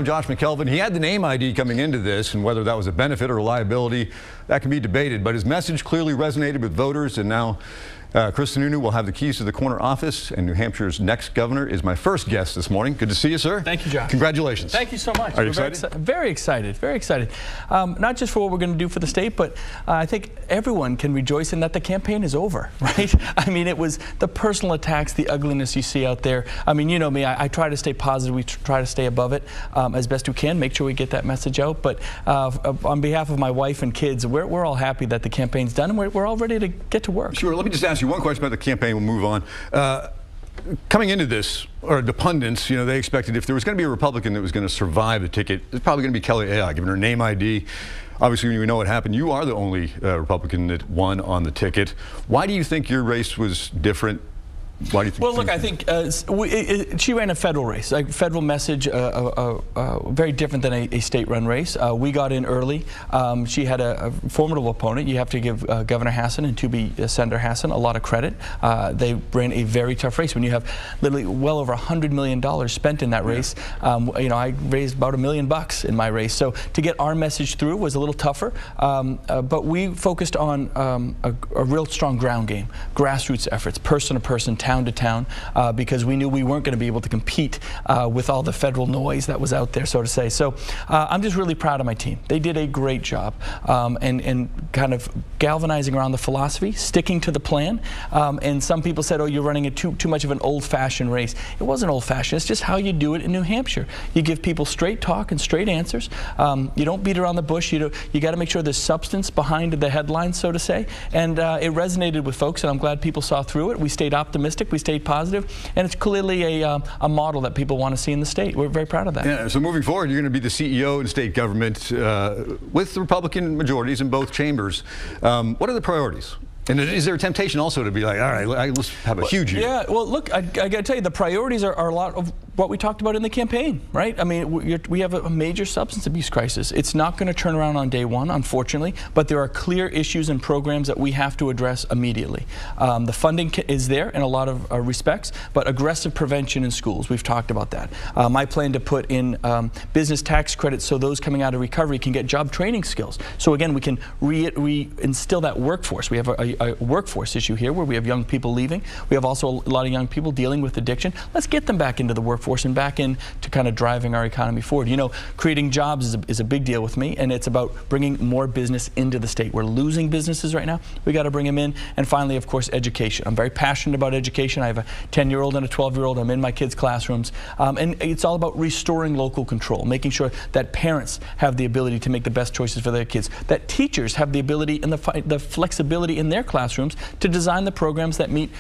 I'm Josh McKelvin. He had the name ID coming into this, and whether that was a benefit or a liability, that can be debated. But his message clearly resonated with voters, and now Chris Sununu will have the keys to the corner office, and New Hampshire's next governor is my first guest this morning. Good to see you, sir. Thank you, Josh. Congratulations. Thank you so much. Are you excited? Very excited, very excited. Not just for what we're going to do for the state, but I think everyone can rejoice in that the campaign is over, right? I mean, it was the personal attacks, the ugliness you see out there. I mean, you know me, I try to stay positive. We try to stay above it as best we can, make sure we get that message out. But on behalf of my wife and kids, we're all happy that the campaign's done, and we're all ready to get to work. Sure. Let me just ask you one question about the campaign. We'll move on. Coming into this, or the pundits, you know, they expected if there was going to be a Republican that was going to survive the ticket, it's probably going to be Kelly Ayotte, given her name ID. Obviously, we know what happened. You are the only Republican that won on the ticket. Why do you think your race was different? Why do you think? Well, look, I think she ran a federal race, a federal message, very different than a state-run race. We got in early. She had a formidable opponent. You have to give Governor Hassan and to-be Senator Hassan a lot of credit. They ran a very tough race. When you have literally well over $100 million spent in that race, you know, I raised about $1 million in my race. So to get our message through was a little tougher. But we focused on a real strong ground game, grassroots efforts, person to person, town to town, because we knew we weren't going to be able to compete with all the federal noise that was out there, so to say. So I'm just really proud of my team. They did a great job and kind of galvanizing around the philosophy, sticking to the plan. And some people said, oh, you're running too much of an old-fashioned race. It wasn't old-fashioned. It's just how you do it in New Hampshire. You give people straight talk and straight answers. You don't beat around the bush. You got to make sure there's substance behind the headlines, so to say. And it resonated with folks, and I'm glad people saw through it. We stayed optimistic. We stayed positive, and it's clearly a model that people want to see in the state. We're very proud of that. Yeah, so moving forward, you're going to be the CEO in state government with Republican majorities in both chambers. What are the priorities? And is there a temptation also to be like, all right, let's have a huge year? Yeah, well, look, I got to tell you, the priorities are a lot of what we talked about in the campaign, right? I mean, we have a major substance abuse crisis. It's not going to turn around on day one, unfortunately, but there are clear issues and programs that we have to address immediately. The funding is there in a lot of respects, but aggressive prevention in schools, we've talked about that. My plan to put in business tax credits so those coming out of recovery can get job training skills. So again, we can re-instill that workforce. We have a workforce issue here where we have young people leaving. We have also a lot of young people dealing with addiction. Let's get them back into the workforce and back into kind of driving our economy forward. You know, creating jobs is a big deal with me, and it's about bringing more business into the state. We're losing businesses right now. We got to bring them in. And finally, of course, education. I'm very passionate about education. I have a 10-year-old and a 12-year-old. I'm in my kids' classrooms. And it's all about restoring local control, making sure that parents have the ability to make the best choices for their kids, that teachers have the ability and the flexibility in their classrooms to design the programs that meet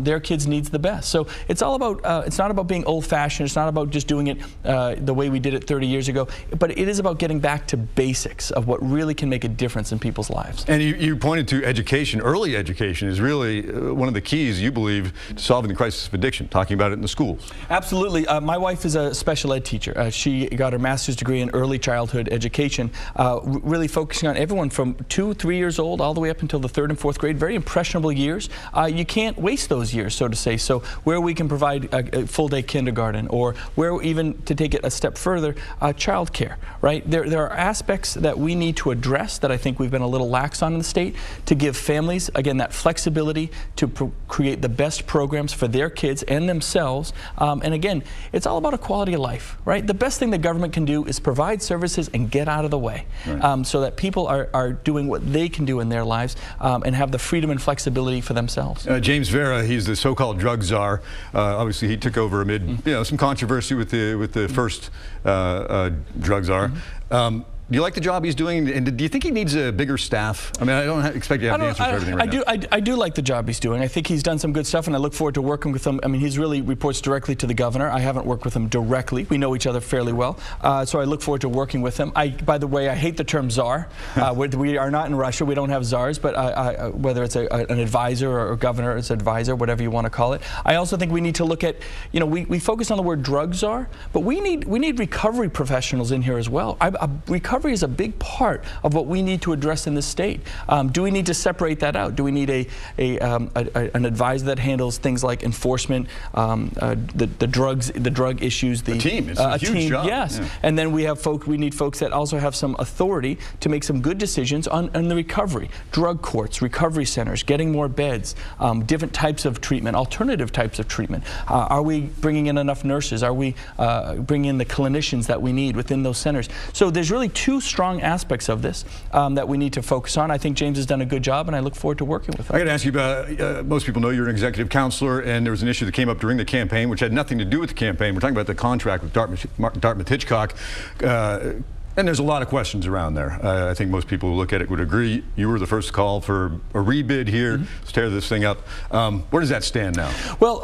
their kids' needs the best. So it's all about, it's not about being old-fashioned. It's not about just doing it the way we did it 30 years ago, but it is about getting back to basics of what really can make a difference in people's lives. And you pointed to education. Early education is really one of the keys, you believe, to solving the crisis of addiction, talking about it in the schools. Absolutely. My wife is a special ed teacher. She got her master's degree in early childhood education, really focusing on everyone from 2, 3 years old all the way up until the 3rd and 4th grade, very impressionable years. You can't waste those years, so to say. So where we can provide a full-day kindergarten, or where even to take it a step further, child care, right? There are aspects that we need to address that I think we've been a little lax on in the state to give families, again, that flexibility to create the best programs for their kids and themselves. And again, it's all about a quality of life, right? The best thing the government can do is provide services and get out of the way, right, so that people are doing what they can do in their lives and have the freedom and flexibility for themselves. James Vera, he's the so-called drug czar. Obviously, he took over amid some controversy with the first drug czar. Do you like the job he's doing, and do you think he needs a bigger staff? I mean, I don't expect you to have the answers for everything right now. I do like the job he's doing. I think he's done some good stuff, and I look forward to working with him. I mean, he's really reports directly to the governor. I haven't worked with him directly. We know each other fairly well, so I look forward to working with him. By the way, I hate the term czar. We are not in Russia. We don't have czars, but whether it's an advisor or a governor's advisor, whatever you want to call it. I also think we need to look at, you know, we focus on the word drug czar, but we need recovery professionals in here as well. Recovery recovery is a big part of what we need to address in this state. Do we need to separate that out? Do we need an advisor that handles things like enforcement, the drug issues, a team? It's a huge job. Yes, yeah. And then we need folks that also have some authority to make some good decisions on the recovery, drug courts, recovery centers, getting more beds, different types of treatment, alternative types of treatment. Are we bringing in enough nurses? Are we bringing in the clinicians that we need within those centers? So there's really two strong aspects of this that we need to focus on. I think James has done a good job, and I look forward to working with him. I got to ask you about, most people know you're an executive counselor, and there was an issue that came up during the campaign, which had nothing to do with the campaign. We're talking about the contract with Dartmouth-Hitchcock. And there's a lot of questions around there. I think most people who look at it would agree. You were the first call for a rebid here. Let's tear this thing up. Where does that stand now? Well,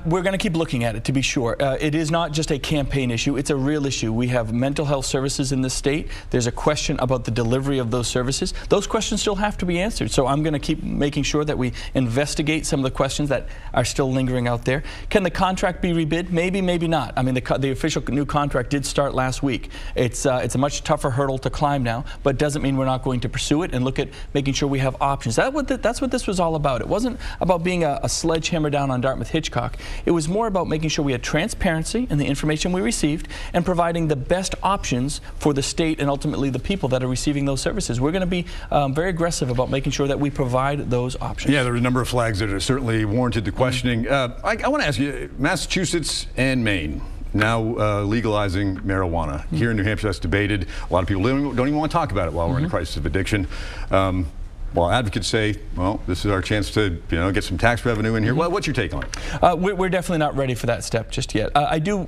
we're going to keep looking at it, to be sure. It is not just a campaign issue. It's a real issue. We have mental health services in this state. There's a question about the delivery of those services. Those questions still have to be answered. So I'm going to keep making sure that we investigate some of the questions that are still lingering out there. Can the contract be rebid? Maybe, maybe not. I mean, the official new contract did start last week. It's a much tougher hurdle to climb now, but doesn't mean we're not going to pursue it and look at making sure we have options. That's what this was all about. It wasn't about being a sledgehammer down on Dartmouth-Hitchcock. It was more about making sure we had transparency in the information we received and providing the best options for the state and ultimately the people that are receiving those services. We're going to be very aggressive about making sure that we provide those options. Yeah, there are a number of flags that are certainly warranted the questioning. I want to ask you, Massachusetts and Maine now legalizing marijuana. Here in New Hampshire, that's debated. A lot of people don't even want to talk about it while we're in a crisis of addiction. While advocates say, well, this is our chance to get some tax revenue in here. What's your take on it? We're definitely not ready for that step just yet.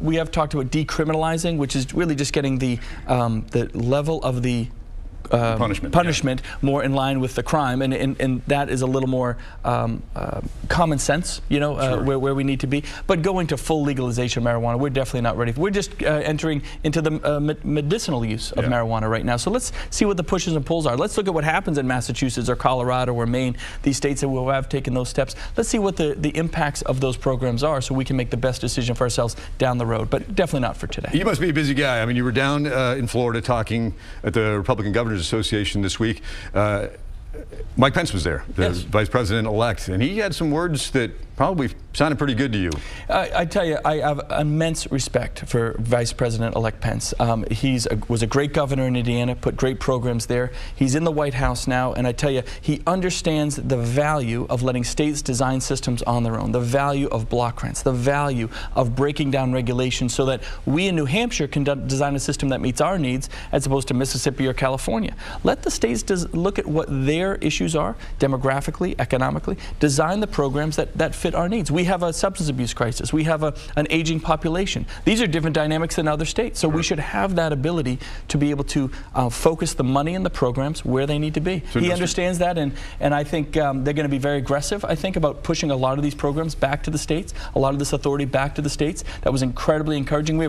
We have talked about decriminalizing, which is really just getting the level of the punishment more in line with the crime, and that is a little more common sense, sure. where we need to be. But going to full legalization of marijuana, we're definitely not ready. We're just entering into the medicinal use of marijuana right now. So let's see what the pushes and pulls are. Let's look at what happens in Massachusetts or Colorado or Maine, these states that will have taken those steps. Let's see what the impacts of those programs are so we can make the best decision for ourselves down the road, but definitely not for today. You must be a busy guy. I mean, you were down in Florida talking at the Republican Governors Association this week. Mike Pence was there, the Vice President-elect, and he had some words that probably sounded pretty good to you. I tell you, I have immense respect for Vice President-elect Pence. He was a great governor in Indiana, put great programs there. He's in the White House now, and I tell you, he understands the value of letting states design systems on their own, the value of block grants, the value of breaking down regulations so that we in New Hampshire can design a system that meets our needs as opposed to Mississippi or California. Let the states look at what their issues are, demographically, economically, design the programs that fit our needs. We have a substance abuse crisis. We have an aging population. These are different dynamics than other states, so we should have that ability to be able to focus the money and the programs where they need to be. So he understands that, and I think they're going to be very aggressive, I think, about pushing a lot of these programs back to the states, a lot of this authority back to the states. That was incredibly encouraging.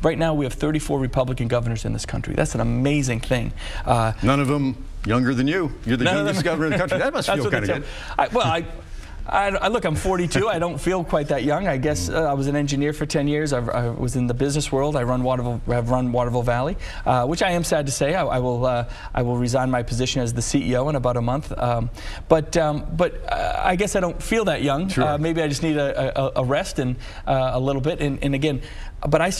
Right now we have 34 Republican governors in this country. That's an amazing thing. None of them younger than you. You're the youngest governor in the country. That must feel kind of good. Look, I'm 42. I don't feel quite that young. I guess I was an engineer for 10 years. I was in the business world. Have run Waterville Valley, which I am sad to say. I will resign my position as the CEO in about a month. But I guess I don't feel that young. Sure. Maybe I just need a rest and a little bit. And again, but I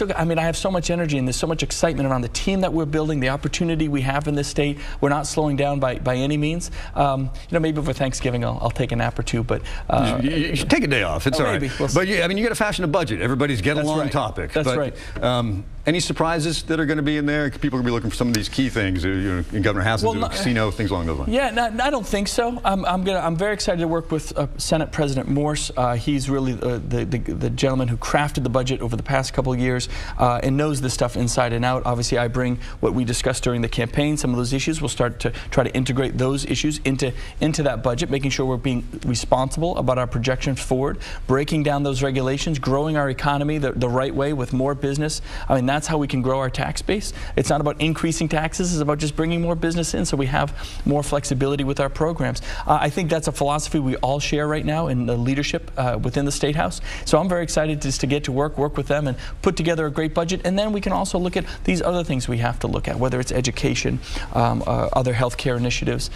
have so much energy and there's so much excitement around the team that we're building, the opportunity we have in this state. We're not slowing down by any means. Maybe for Thanksgiving I'll take a nap or two, but you should take a day off. It's all right. We'll but you got to fashion a budget. Everybody's get-along topic. That's right. Any surprises that are going to be in there? People are going to be looking for some of these key things in Governor Hassan's casino, things along those lines. Yeah, I don't think so. I'm very excited to work with Senate President Morse. He's really the gentleman who crafted the budget over the past couple of years and knows this stuff inside and out. Obviously, I bring what we discussed during the campaign. Some of those issues, we'll start to try to integrate those issues into that budget, making sure we're being responsible about our projections forward, breaking down those regulations, growing our economy the right way with more business. I mean, that's how we can grow our tax base. It's not about increasing taxes, it's about just bringing more business in so we have more flexibility with our programs. I think that's a philosophy we all share right now in the leadership within the State House. So I'm very excited just to get to work with them and put together a great budget. And then we can also look at these other things we have to look at, whether it's education, other healthcare initiatives,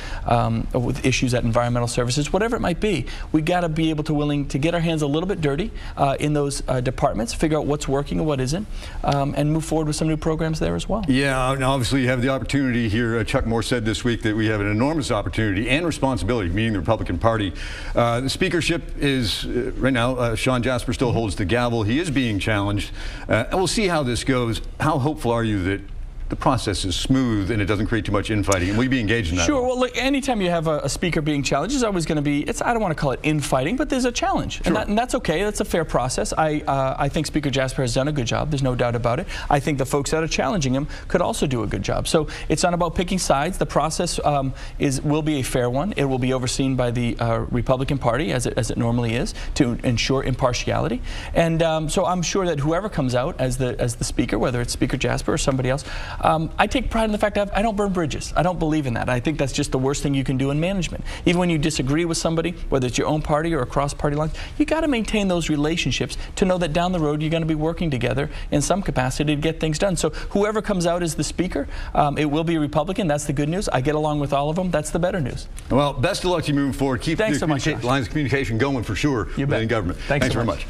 with issues at environmental services, whatever it might be. We got to be able to willing to get our hands a little bit dirty in those departments, figure out what's working and what isn't, and move forward with some new programs there as well. Yeah, and obviously you have the opportunity here. Chuck Moore said this week that we have an enormous opportunity and responsibility, meaning the Republican Party. The speakership is, right now, Sean Jasper still holds the gavel. He is being challenged. And we'll see how this goes. How hopeful are you that the process is smooth and it doesn't create too much infighting, and will you be engaged in that? Sure. Well, look, anytime you have a speaker being challenged, there's always going to be, I don't want to call it infighting, but there's a challenge. Sure. And that's okay. That's a fair process. I think Speaker Jasper has done a good job. There's no doubt about it. I think the folks that are challenging him could also do a good job. So it's not about picking sides. The process will be a fair one. It will be overseen by the Republican Party, as it normally is, to ensure impartiality. And so I'm sure that whoever comes out as the speaker, whether it's Speaker Jasper or somebody else, I take pride in the fact that I don't burn bridges. I don't believe in that. I think that's just the worst thing you can do in management. Even when you disagree with somebody, whether it's your own party or across party lines, you got to maintain those relationships to know that down the road you're going to be working together in some capacity to get things done. So whoever comes out as the speaker, it will be a Republican. That's the good news. I get along with all of them. That's the better news. Well, best of luck to you moving forward. Keep Thanks so much, lines of communication going for sure in government. Thanks so very much.